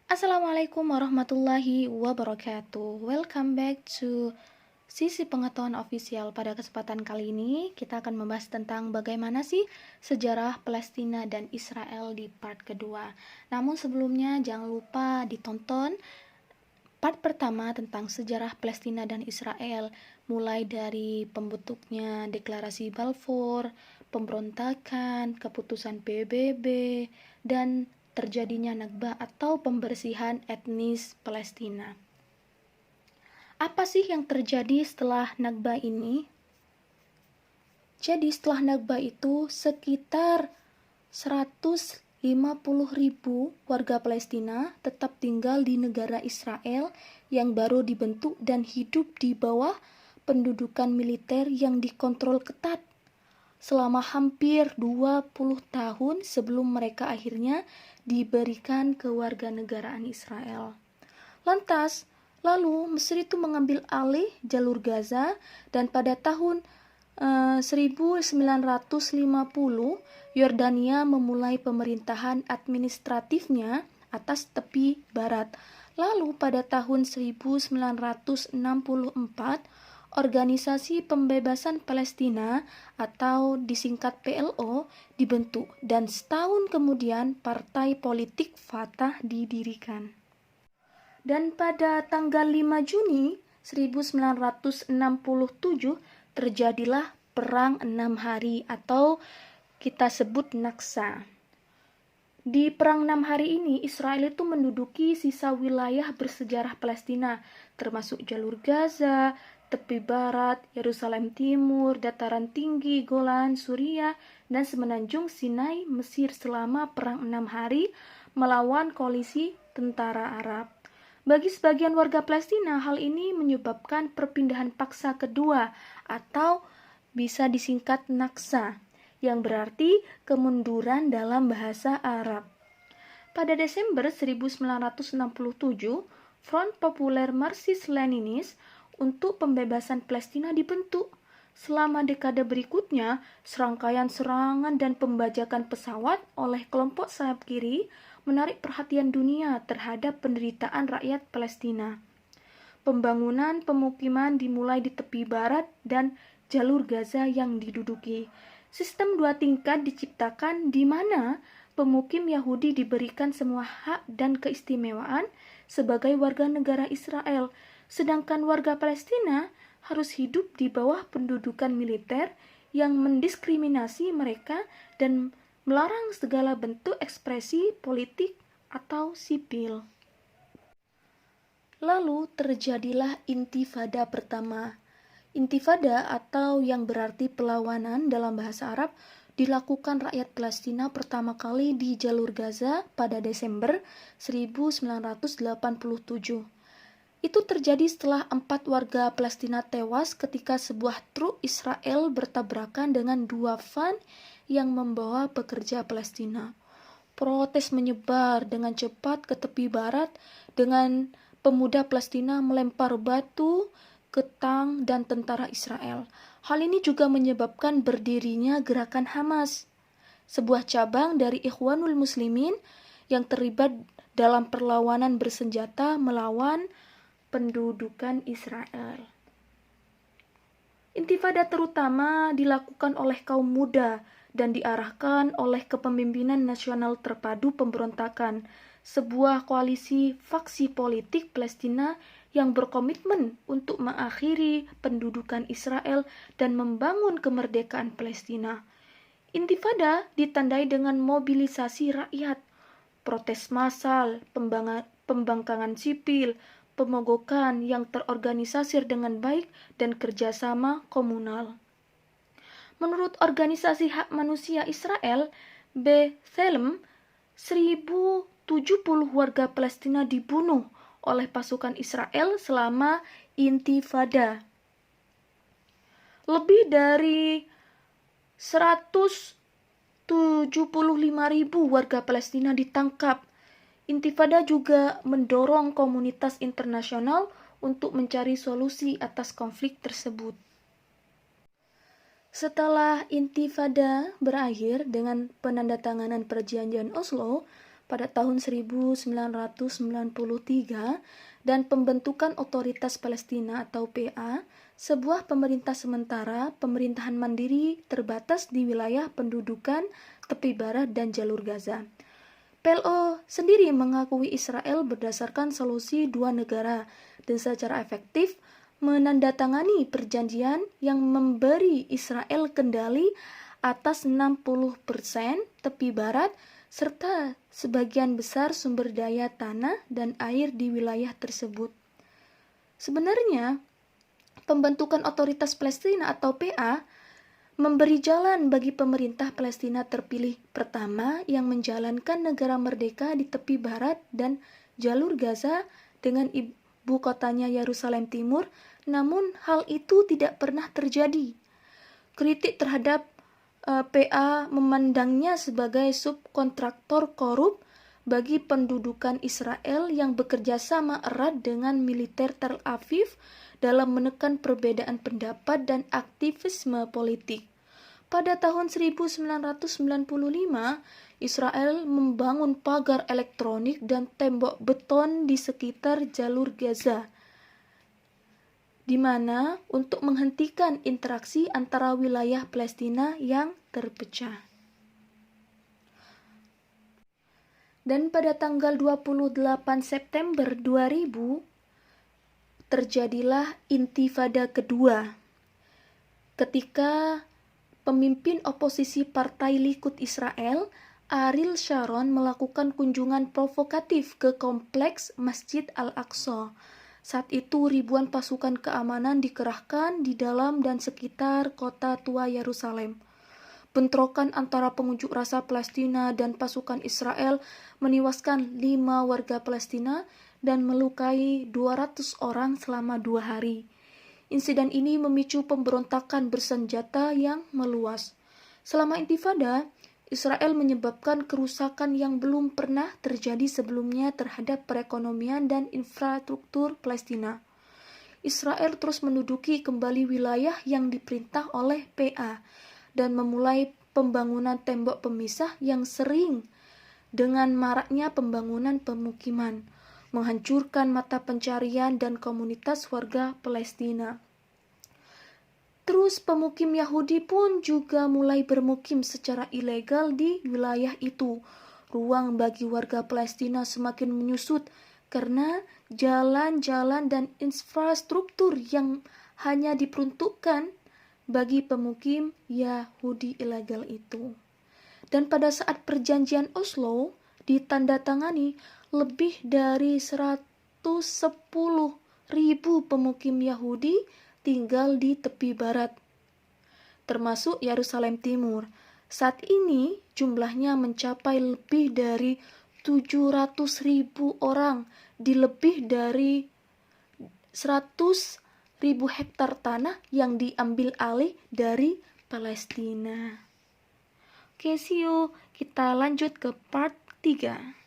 Assalamualaikum warahmatullahi wabarakatuh. Welcome back to Sisi Pengetahuan Official. Pada kesempatan kali ini kita akan membahas tentang bagaimana sih sejarah Palestina dan Israel di part kedua. Namun sebelumnya jangan lupa ditonton part pertama tentang sejarah Palestina dan Israel, mulai dari pembentuknya Deklarasi Balfour, pemberontakan, keputusan PBB, dan terjadinya Nakba atau pembersihan etnis Palestina. Apa sih yang terjadi setelah Nakba ini? Jadi setelah Nakba itu sekitar 150.000 warga Palestina tetap tinggal di negara Israel yang baru dibentuk dan hidup di bawah pendudukan militer yang dikontrol ketat selama hampir 20 tahun sebelum mereka akhirnya diberikan kewarganegaraan Israel. Lantas, lalu Mesir itu mengambil alih jalur Gaza dan pada tahun 1950 Yordania memulai pemerintahan administratifnya atas tepi barat. Lalu pada tahun 1964 Organisasi Pembebasan Palestina atau disingkat PLO dibentuk dan setahun kemudian partai politik Fatah didirikan. Dan pada tanggal 5 Juni 1967 terjadilah Perang 6 Hari atau kita sebut Naksa. Di Perang 6 Hari ini, Israel itu menduduki sisa wilayah bersejarah Palestina, termasuk jalur Gaza, tepi barat, Yerusalem Timur, dataran tinggi, Golan, Suriah, dan semenanjung Sinai, Mesir selama Perang 6 Hari melawan koalisi tentara Arab. Bagi sebagian warga Palestina, hal ini menyebabkan perpindahan paksa kedua atau bisa disingkat Naksa, yang berarti kemunduran dalam bahasa Arab. Pada Desember 1967, Front Populer Marxist-Leninis untuk pembebasan Palestina dibentuk. Selama dekade berikutnya, serangkaian serangan dan pembajakan pesawat oleh kelompok sayap kiri menarik perhatian dunia terhadap penderitaan rakyat Palestina. Pembangunan pemukiman dimulai di tepi barat dan jalur Gaza yang diduduki. Sistem dua tingkat diciptakan di mana pemukim Yahudi diberikan semua hak dan keistimewaan sebagai warga negara Israel, sedangkan warga Palestina harus hidup di bawah pendudukan militer yang mendiskriminasi mereka dan melarang segala bentuk ekspresi politik atau sipil. Lalu terjadilah Intifada pertama. Intifada atau yang berarti perlawanan dalam bahasa Arab dilakukan rakyat Palestina pertama kali di jalur Gaza pada Desember 1987. Itu terjadi setelah 4 warga Palestina tewas ketika sebuah truk Israel bertabrakan dengan 2 van yang membawa pekerja Palestina. Protes menyebar dengan cepat ke tepi barat dengan pemuda Palestina melempar batu ke tank dan tentara Israel. Hal ini juga menyebabkan berdirinya gerakan Hamas, sebuah cabang dari Ikhwanul Muslimin yang terlibat dalam perlawanan bersenjata melawan pendudukan Israel. Intifada terutama dilakukan oleh kaum muda dan diarahkan oleh Kepemimpinan Nasional Terpadu Pemberontakan, sebuah koalisi faksi politik Palestina yang berkomitmen untuk mengakhiri pendudukan Israel dan membangun kemerdekaan Palestina. Intifada ditandai dengan mobilisasi rakyat, protes massal, pembangkangan sipil, pemogokan yang terorganisasi dengan baik, dan kerjasama komunal. Menurut Organisasi Hak Manusia Israel, B'Tselem, 1.070 warga Palestina dibunuh oleh pasukan Israel selama Intifada. Lebih dari 175.000 warga Palestina ditangkap. Intifada juga mendorong komunitas internasional untuk mencari solusi atas konflik tersebut. Setelah Intifada berakhir dengan penandatanganan Perjanjian Oslo, pada tahun 1993 dan pembentukan Otoritas Palestina atau PA, sebuah pemerintah sementara, pemerintahan mandiri terbatas di wilayah pendudukan tepi barat dan jalur Gaza. PLO sendiri mengakui Israel berdasarkan solusi dua negara dan secara efektif menandatangani perjanjian yang memberi Israel kendali atas 60% tepi barat serta sebagian besar sumber daya tanah dan air di wilayah tersebut. Sebenarnya, pembentukan Otoritas Palestina atau PA memberi jalan bagi pemerintah Palestina terpilih pertama yang menjalankan negara merdeka di tepi barat dan jalur Gaza dengan ibu kotanya Yerusalem Timur, namun hal itu tidak pernah terjadi. Kritik terhadap PA memandangnya sebagai subkontraktor korup bagi pendudukan Israel yang bekerja sama erat dengan militer Tel Aviv dalam menekan perbedaan pendapat dan aktivisme politik. Pada tahun 1995, Israel membangun pagar elektronik dan tembok beton di sekitar jalur Gaza, di mana untuk menghentikan interaksi antara wilayah Palestina yang terpecah. Dan pada tanggal 28 September 2000, terjadilah Intifada kedua, ketika pemimpin oposisi Partai Likud Israel, Ariel Sharon, melakukan kunjungan provokatif ke kompleks Masjid Al-Aqsa. Saat itu ribuan pasukan keamanan dikerahkan di dalam dan sekitar kota tua Yerusalem. Bentrokan antara pengunjuk rasa Palestina dan pasukan Israel menewaskan 5 warga Palestina dan melukai 200 orang selama 2 hari. Insiden ini memicu pemberontakan bersenjata yang meluas. Selama intifada, Israel menyebabkan kerusakan yang belum pernah terjadi sebelumnya terhadap perekonomian dan infrastruktur Palestina. Israel terus menduduki kembali wilayah yang diperintah oleh PA dan memulai pembangunan tembok pemisah yang sering dengan maraknya pembangunan pemukiman, menghancurkan mata pencarian dan komunitas warga Palestina. Terus pemukim Yahudi pun juga mulai bermukim secara ilegal di wilayah itu. Ruang bagi warga Palestina semakin menyusut karena jalan-jalan dan infrastruktur yang hanya diperuntukkan bagi pemukim Yahudi ilegal itu. Dan pada saat perjanjian Oslo ditandatangani, lebih dari 110.000 pemukim Yahudi tinggal di tepi barat, termasuk Yerusalem Timur. Saat ini jumlahnya mencapai lebih dari 700.000 orang di lebih dari 100.000 hektar tanah yang diambil alih dari Palestina. Oke, see you. Kita lanjut ke part 3.